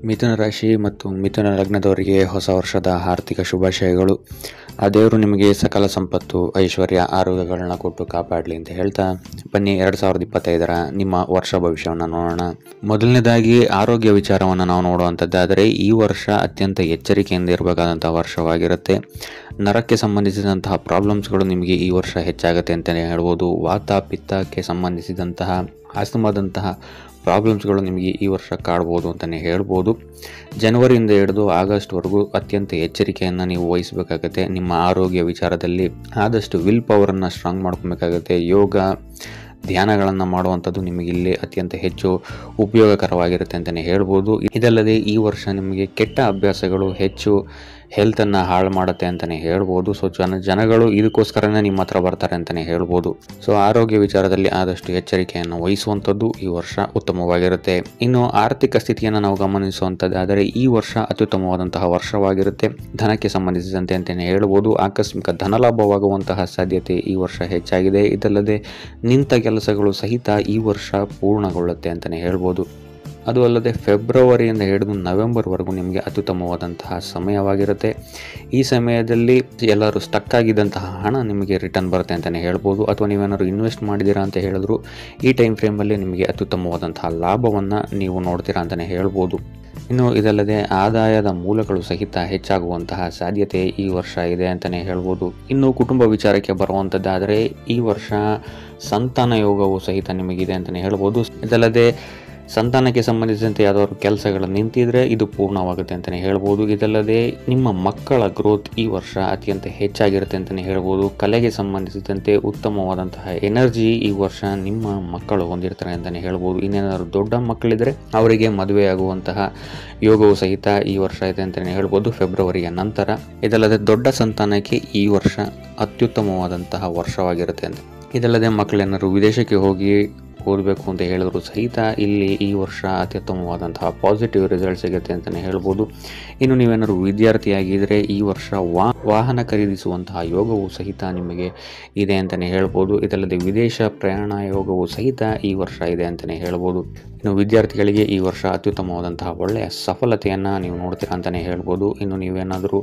ಮಿಥುನ ರಾಶಿ ಮತ್ತು ಮಿಥುನ ಲಗ್ನದವರಿಗೆ ಹೊಸ ವರ್ಷದ ಆರ್ಥಿಕ ಶುಭಾಶಯಗಳು. ಆ ದೇವರು ನಿಮಗೆ ಸಕಲ ಸಂಪತ್ತು, ಐಶ್ವರ್ಯ, ಆರೋಗ್ಯಗಳನ್ನ ಕೊಟ್ಟು ಕಾಪಾಡಲಿ ಅಂತ ಹೇಳ್ತಾ ಬನ್ನಿ 2025ರ ನಿಮ್ಮ ವರ್ಷ ಭವಿಷ್ಯವನ್ನು ನೋಡೋಣ. ಮೊದಲನೇದಾಗಿ ಆರೋಗ್ಯ ವಿಚಾರವನ್ನು ನಾವು ನೋಡುವಂಥದ್ದಾದರೆ ಈ ವರ್ಷ ಅತ್ಯಂತ ಎಚ್ಚರಿಕೆಯಿಂದ ಇರಬೇಕಾದಂತಹ ವರ್ಷವಾಗಿರುತ್ತೆ. ನರಕ್ಕೆ ಸಂಬಂಧಿಸಿದಂತಹ ಪ್ರಾಬ್ಲಮ್ಸ್ಗಳು ನಿಮಗೆ ಈ ವರ್ಷ ಹೆಚ್ಚಾಗುತ್ತೆ ಅಂತಲೇ ಹೇಳ್ಬೋದು. ವಾತ ಪಿತ್ತಕ್ಕೆ ಸಂಬಂಧಿಸಿದಂತಹ ಆಸ್ತಮಾದಂತಹ ಪ್ರಾಬ್ಲಮ್ಸ್ಗಳು ನಿಮಗೆ ಈ ವರ್ಷ ಕಾಡ್ಬೋದು ಅಂತಲೇ ಹೇಳ್ಬೋದು. ಜನವರಿಯಿಂದ ಹಿಡಿದು ಆಗಸ್ಟ್ವರೆಗೂ ಅತ್ಯಂತ ಎಚ್ಚರಿಕೆಯನ್ನು ನೀವು ವಹಿಸಬೇಕಾಗುತ್ತೆ. ನಿಮ್ಮ ಆರೋಗ್ಯ ವಿಚಾರದಲ್ಲಿ ಆದಷ್ಟು ವಿಲ್ ಪವರನ್ನು ಸ್ಟ್ರಾಂಗ್ ಮಾಡ್ಕೊಬೇಕಾಗುತ್ತೆ. ಯೋಗ ಧ್ಯಾನಗಳನ್ನು ಮಾಡುವಂಥದ್ದು ನಿಮಗೆ ಇಲ್ಲಿ ಅತ್ಯಂತ ಹೆಚ್ಚು ಉಪಯೋಗಕರವಾಗಿರುತ್ತೆ ಅಂತಲೇ ಹೇಳ್ಬೋದು. ಇದಲ್ಲದೆ ಈ ವರ್ಷ ನಿಮಗೆ ಕೆಟ್ಟ ಅಭ್ಯಾಸಗಳು ಹೆಚ್ಚು ಹೆಲ್ತನ್ನು ಹಾಳು ಮಾಡುತ್ತೆ ಅಂತಲೇ ಹೇಳ್ಬೋದು. ಸೊ ಜನಗಳು ಇದಕ್ಕೋಸ್ಕರನೇ ನಿಮ್ಮ ಹತ್ರ ಬರ್ತಾರೆ ಅಂತಲೇ ಹೇಳ್ಬೋದು. ಸೊ ಆರೋಗ್ಯ ವಿಚಾರದಲ್ಲಿ ಆದಷ್ಟು ಎಚ್ಚರಿಕೆಯನ್ನು ವಹಿಸುವಂಥದ್ದು ಈ ವರ್ಷ ಉತ್ತಮವಾಗಿರುತ್ತೆ. ಇನ್ನು ಆರ್ಥಿಕ ಸ್ಥಿತಿಯನ್ನು ನಾವು ಗಮನಿಸುವಂಥದ್ದಾದರೆ ಈ ವರ್ಷ ಅತ್ಯುತ್ತಮವಾದಂತಹ ವರ್ಷವಾಗಿರುತ್ತೆ. ಧನಕ್ಕೆ ಸಂಬಂಧಿಸಿದಂತೆ ಅಂತಲೇ ಹೇಳ್ಬೋದು. ಆಕಸ್ಮಿಕ ಧನಲಾಭವಾಗುವಂತಹ ಸಾಧ್ಯತೆ ಈ ವರ್ಷ ಹೆಚ್ಚಾಗಿದೆ. ಇದಲ್ಲದೆ ನಿಂತ ಕೆಲಸಗಳು ಸಹಿತ ಈ ವರ್ಷ ಪೂರ್ಣಗೊಳ್ಳುತ್ತೆ ಅಂತಲೇ ಹೇಳ್ಬೋದು. ಅದು ಅಲ್ಲದೆ ಫೆಬ್ರವರಿಯಿಂದ ಹಿಡಿದು ನವೆಂಬರ್ವರೆಗೂ ನಿಮಗೆ ಅತ್ಯುತ್ತಮವಾದಂತಹ ಸಮಯವಾಗಿರುತ್ತೆ. ಈ ಸಮಯದಲ್ಲಿ ಎಲ್ಲರೂ ಸ್ಟಕ್ ಆಗಿದ್ದಂತಹ ಹಣ ನಿಮಗೆ ರಿಟರ್ನ್ ಬರುತ್ತೆ ಅಂತಲೇ ಹೇಳ್ಬೋದು. ಅಥವಾ ನೀವೇನಾದ್ರು ಇನ್ವೆಸ್ಟ್ ಮಾಡಿದ್ದೀರಾ ಅಂತ ಹೇಳಿದ್ರು ಈ ಟೈಮ್ ಫ್ರೇಮಲ್ಲಿ ನಿಮಗೆ ಅತ್ಯುತ್ತಮವಾದಂತಹ ಲಾಭವನ್ನು ನೀವು ನೋಡ್ತೀರಾ ಅಂತಲೇ ಹೇಳ್ಬೋದು. ಇನ್ನು ಇದಲ್ಲದೆ ಆದಾಯದ ಮೂಲಗಳು ಸಹಿತ ಹೆಚ್ಚಾಗುವಂತಹ ಸಾಧ್ಯತೆ ಈ ವರ್ಷ ಇದೆ ಅಂತಲೇ ಹೇಳ್ಬೋದು. ಇನ್ನು ಕುಟುಂಬ ವಿಚಾರಕ್ಕೆ ಬರುವಂಥದ್ದಾದರೆ ಈ ವರ್ಷ ಸಂತಾನ ಯೋಗವು ಸಹಿತ ನಿಮಗಿದೆ ಅಂತಲೇ ಹೇಳ್ಬೋದು. ಇದಲ್ಲದೆ ಸಂತಾನಕ್ಕೆ ಸಂಬಂಧಿಸಿದಂತೆ ಯಾವುದಾದ್ರು ಕೆಲಸಗಳು ನಿಂತಿದ್ರೆ ಇದು ಪೂರ್ಣವಾಗುತ್ತೆ ಅಂತಲೇ ಹೇಳ್ಬೋದು. ಇದಲ್ಲದೆ ನಿಮ್ಮ ಮಕ್ಕಳ ಗ್ರೋತ್ ಈ ವರ್ಷ ಅತ್ಯಂತ ಹೆಚ್ಚಾಗಿರುತ್ತೆ ಅಂತಲೇ ಹೇಳ್ಬೋದು. ಕಲೆಗೆ ಸಂಬಂಧಿಸಿದಂತೆ ಉತ್ತಮವಾದಂತಹ ಎನರ್ಜಿ ಈ ವರ್ಷ ನಿಮ್ಮ ಮಕ್ಕಳು ಹೊಂದಿರ್ತಾರೆ ಅಂತಲೇ ಹೇಳ್ಬೋದು. ಇನ್ನೇನಾದರೂ ದೊಡ್ಡ ಮಕ್ಕಳಿದ್ರೆ ಅವರಿಗೆ ಮದುವೆಯಾಗುವಂತಹ ಯೋಗವು ಸಹಿತ ಈ ವರ್ಷ ಇದೆ ಅಂತಲೇ ಹೇಳ್ಬೋದು ಫೆಬ್ರವರಿಯ ನಂತರ. ಇದಲ್ಲದೆ ದೊಡ್ಡ ಸಂತಾನಕ್ಕೆ ಈ ವರ್ಷ ಅತ್ಯುತ್ತಮವಾದಂತಹ ವರ್ಷವಾಗಿರುತ್ತೆ ಅಂತ. ಇದಲ್ಲದೆ ಮಕ್ಕಳೇನಾದ್ರು ವಿದೇಶಕ್ಕೆ ಹೋಗಿ ಓದಬೇಕು ಅಂತ ಹೇಳಿದ್ರು ಸಹಿತ ಇಲ್ಲಿ ಈ ವರ್ಷ ಅತ್ಯುತ್ತಮವಾದಂತಹ ಪಾಸಿಟಿವ್ ರಿಸಲ್ಟ್ ಸಿಗುತ್ತೆ ಅಂತಲೇ ಹೇಳ್ಬೋದು. ಇನ್ನು ನೀವೇನಾದ್ರು ವಿದ್ಯಾರ್ಥಿಯಾಗಿದ್ದರೆ ಈ ವರ್ಷ ವಾಹನ ಖರೀದಿಸುವಂತಹ ಯೋಗವು ಸಹಿತ ನಿಮಗೆ ಇದೆ ಅಂತಲೇ ಹೇಳ್ಬೋದು. ಇದಲ್ಲದೆ ವಿದೇಶ ಪ್ರಯಾಣ ಯೋಗವು ಸಹಿತ ಈ ವರ್ಷ ಇದೆ ಅಂತಲೇ ಹೇಳ್ಬೋದು. ಇನ್ನು ವಿದ್ಯಾರ್ಥಿಗಳಿಗೆ ಈ ವರ್ಷ ಅತ್ಯುತ್ತಮವಾದಂತಹ ಒಳ್ಳೆಯ ಸಫಲತೆಯನ್ನು ನೀವು ನೋಡ್ತೀರಾ ಅಂತಲೇ ಹೇಳ್ಬೋದು. ಇನ್ನು ನೀವೇನಾದರೂ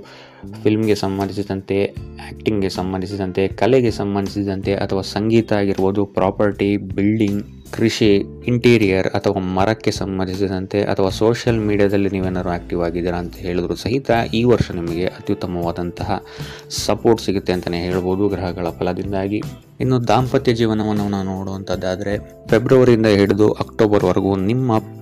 ಫಿಲ್ಮ್ಗೆ ಸಂಬಂಧಿಸಿದಂತೆ, ಆ್ಯಕ್ಟಿಂಗ್ಗೆ ಸಂಬಂಧಿಸಿದಂತೆ, ಕಲೆಗೆ ಸಂಬಂಧಿಸಿದಂತೆ ಅಥವಾ ಸಂಗೀತ ಆಗಿರ್ಬೋದು, ಪ್ರಾಪರ್ಟಿ, ಬಿಲ್ಡಿಂಗ್, ಕೃಷಿ, ಇಂಟೀರಿಯರ್ ಅಥವಾ ಮರಕ್ಕೆ ಸಂಬಂಧಿಸಿದಂತೆ ಅಥವಾ ಸೋಷಿಯಲ್ ಮೀಡಿಯಾದಲ್ಲಿ ನೀವೇನಾದ್ರು ಆ್ಯಕ್ಟಿವ್ ಆಗಿದ್ದೀರಾ ಅಂತ ಹೇಳಿದ್ರು ಸಹಿತ ಈ ವರ್ಷ ನಿಮಗೆ ಅತ್ಯುತ್ತಮವಾದಂತಹ ಸಪೋರ್ಟ್ ಸಿಗುತ್ತೆ ಅಂತಲೇ ಹೇಳ್ಬೋದು ಗ್ರಹಗಳ ಫಲದಿಂದಾಗಿ. ಇನ್ನು ದಾಂಪತ್ಯ ಜೀವನವನ್ನು ನಾವು ನೋಡುವಂಥದ್ದಾದರೆ ಫೆಬ್ರವರಿಯಿಂದ ಹಿಡಿದು ಅಕ್ಟೋಬರ್ವರೆಗೂ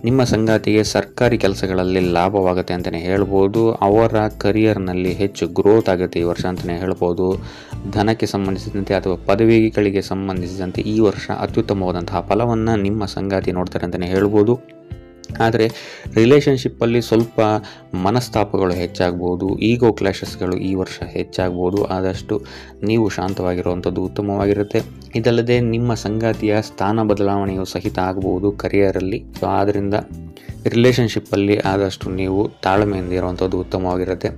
ನಿಮ್ಮ ಸಂಗಾತಿಗೆ ಸರ್ಕಾರಿ ಕೆಲಸಗಳಲ್ಲಿ ಲಾಭವಾಗುತ್ತೆ ಅಂತಲೇ ಹೇಳ್ಬೋದು. ಅವರ ಕರಿಯರ್ನಲ್ಲಿ ಹೆಚ್ಚು ಗ್ರೋತ್ ಆಗುತ್ತೆ ಈ ವರ್ಷ ಅಂತಲೇ ಹೇಳ್ಬೋದು. ಧನಕ್ಕೆ ಸಂಬಂಧಿಸಿದಂತೆ ಅಥವಾ ಪದವಿಗಳಿಗೆ ಸಂಬಂಧಿಸಿದಂತೆ ಈ ವರ್ಷ ಅತ್ಯುತ್ತಮವಾದಂತಹ ಫಲವನ್ನು ನಿಮ್ಮ ಸಂಗಾತಿ ನೋಡ್ತಾರೆ ಅಂತಲೇ ಹೇಳ್ಬೋದು. ಆದರೆ ರಿಲೇಷನ್ಶಿಪ್ಪಲ್ಲಿ ಸ್ವಲ್ಪ ಮನಸ್ತಾಪಗಳು ಹೆಚ್ಚಾಗ್ಬೋದು, ಈಗೋ ಕ್ಲಾಶಸ್ಗಳು ಈ ವರ್ಷ ಹೆಚ್ಚಾಗ್ಬೋದು. ಆದಷ್ಟು ನೀವು ಶಾಂತವಾಗಿರುವಂಥದ್ದು ಉತ್ತಮವಾಗಿರುತ್ತೆ. ಇದಲ್ಲದೆ ನಿಮ್ಮ ಸಂಗಾತಿಯ ಸ್ಥಾನ ಬದಲಾವಣೆಯು ಸಹಿತ ಆಗ್ಬೋದು ಕರಿಯರಲ್ಲಿ. ಸೊ ಆದ್ದರಿಂದ ರಿಲೇಷನ್ಶಿಪ್ಪಲ್ಲಿ ಆದಷ್ಟು ನೀವು ತಾಳ್ಮೆಯಿಂದ ಇರುವಂಥದ್ದು ಉತ್ತಮವಾಗಿರುತ್ತೆ.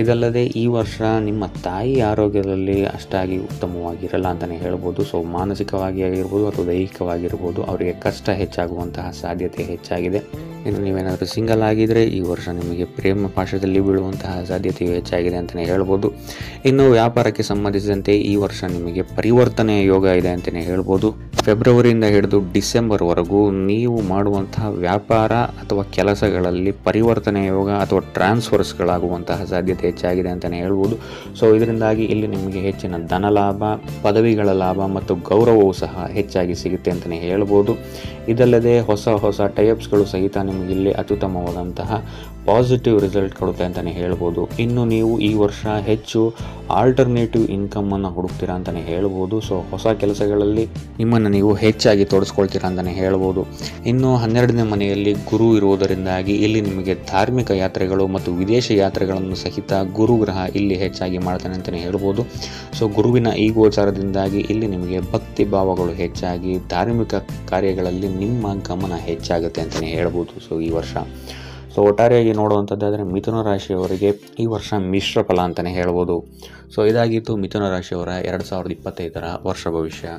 ಇದಲ್ಲದೆ ಈ ವರ್ಷ ನಿಮ್ಮ ತಾಯಿ ಆರೋಗ್ಯದಲ್ಲಿ ಅಷ್ಟಾಗಿ ಉತ್ತಮವಾಗಿರಲ್ಲ ಅಂತಲೇ ಹೇಳ್ಬೋದು. ಸೊ ಮಾನಸಿಕವಾಗಿ ಆಗಿರ್ಬೋದು ಅಥವಾ ದೈಹಿಕವಾಗಿರ್ಬೋದು ಅವರಿಗೆ ಕಷ್ಟ ಹೆಚ್ಚಾಗುವಂತಹ ಸಾಧ್ಯತೆ ಹೆಚ್ಚಾಗಿದೆ. ಇನ್ನು ನೀವೇನಾದರೂ ಸಿಂಗಲ್ ಆಗಿದ್ದರೆ ಈ ವರ್ಷ ನಿಮಗೆ ಪ್ರೇಮ ಪಾಶದಲ್ಲಿ ಬೀಳುವಂತಹ ಸಾಧ್ಯತೆಯು ಹೆಚ್ಚಾಗಿದೆ ಅಂತಲೇ ಹೇಳ್ಬೋದು. ಇನ್ನು ವ್ಯಾಪಾರಕ್ಕೆ ಸಂಬಂಧಿಸಿದಂತೆ ಈ ವರ್ಷ ನಿಮಗೆ ಪರಿವರ್ತನೆಯ ಯೋಗ ಇದೆ ಅಂತಲೇ ಹೇಳ್ಬೋದು. ಫೆಬ್ರವರಿಯಿಂದ ಹಿಡಿದು ಡಿಸೆಂಬರ್ವರೆಗೂ ನೀವು ಮಾಡುವಂತಹ ವ್ಯಾಪಾರ ಅಥವಾ ಕೆಲಸಗಳಲ್ಲಿ ಪರಿವರ್ತನೆ ಯೋಗ ಅಥವಾ ಟ್ರಾನ್ಸ್ಫರ್ಸ್ಗಳಾಗುವಂತಹ ಸಾಧ್ಯತೆ ಹೆಚ್ಚಾಗಿದೆ ಅಂತಲೇ ಹೇಳ್ಬೋದು. ಸೊ ಇದರಿಂದಾಗಿ ಇಲ್ಲಿ ನಿಮಗೆ ಹೆಚ್ಚಿನ ಧನ ಲಾಭ, ಪದವಿಗಳ ಲಾಭ ಮತ್ತು ಗೌರವವು ಸಹ ಹೆಚ್ಚಾಗಿ ಸಿಗುತ್ತೆ ಅಂತಲೇ ಹೇಳ್ಬೋದು. ಇದಲ್ಲದೆ ಹೊಸ ಟೈಪ್ಸ್ಗಳು ಸಹಿತ ನಿಮಗೆ ಇಲ್ಲಿ ಅತ್ಯುತ್ತಮವಾದಂತಹ ಪಾಸಿಟಿವ್ ರಿಸಲ್ಟ್ ಕೊಡುತ್ತೆ ಅಂತಲೇ ಹೇಳ್ಬೋದು. ಇನ್ನು ನೀವು ಈ ವರ್ಷ ಹೆಚ್ಚು ಆಲ್ಟರ್ನೇಟಿವ್ ಇನ್ಕಮನ್ನು ಹುಡುಕ್ತೀರಾ ಅಂತಲೇ ಹೇಳ್ಬೋದು. ಸೊ ಹೊಸ ಕೆಲಸಗಳಲ್ಲಿ ನಿಮ್ಮನ್ನು ನೀವು ಹೆಚ್ಚಾಗಿ ತೊಡಸ್ಕೊಳ್ತೀರಾ ಅಂತಲೇ ಹೇಳ್ಬೋದು. ಇನ್ನು 12ನೇ ಮನೆಯಲ್ಲಿ ಗುರು ಇರುವುದರಿಂದಾಗಿ ಇಲ್ಲಿ ನಿಮಗೆ ಧಾರ್ಮಿಕ ಯಾತ್ರೆಗಳು ಮತ್ತು ವಿದೇಶ ಯಾತ್ರೆಗಳನ್ನು ಸಹಿತ ಗುರುಗ್ರಹ ಇಲ್ಲಿ ಹೆಚ್ಚಾಗಿ ಮಾಡ್ತಾನೆ ಅಂತಲೇ ಹೇಳ್ಬೋದು. ಸೊ ಗುರುವಿನ ಈ ಗೋಚಾರದಿಂದಾಗಿ ಇಲ್ಲಿ ನಿಮಗೆ ಭಕ್ತಿ ಭಾವಗಳು ಹೆಚ್ಚಾಗಿ ಧಾರ್ಮಿಕ ಕಾರ್ಯಗಳಲ್ಲಿ ನಿಮ್ಮ ಗಮನ ಹೆಚ್ಚಾಗುತ್ತೆ ಅಂತಲೇ ಹೇಳ್ಬೋದು. ಸೊ ಈ ವರ್ಷ ಒಟ್ಟಾರೆಯಾಗಿ ನೋಡುವಂಥದ್ದಾದರೆ ಮಿಥುನ ರಾಶಿಯವರಿಗೆ ಈ ವರ್ಷ ಮಿಶ್ರ ಫಲ ಅಂತಲೇ ಹೇಳ್ಬೋದು. ಸೊ ಇದಾಗಿತ್ತು ಮಿಥುನ ರಾಶಿಯವರ 2025ರ ವರ್ಷ ಭವಿಷ್ಯ.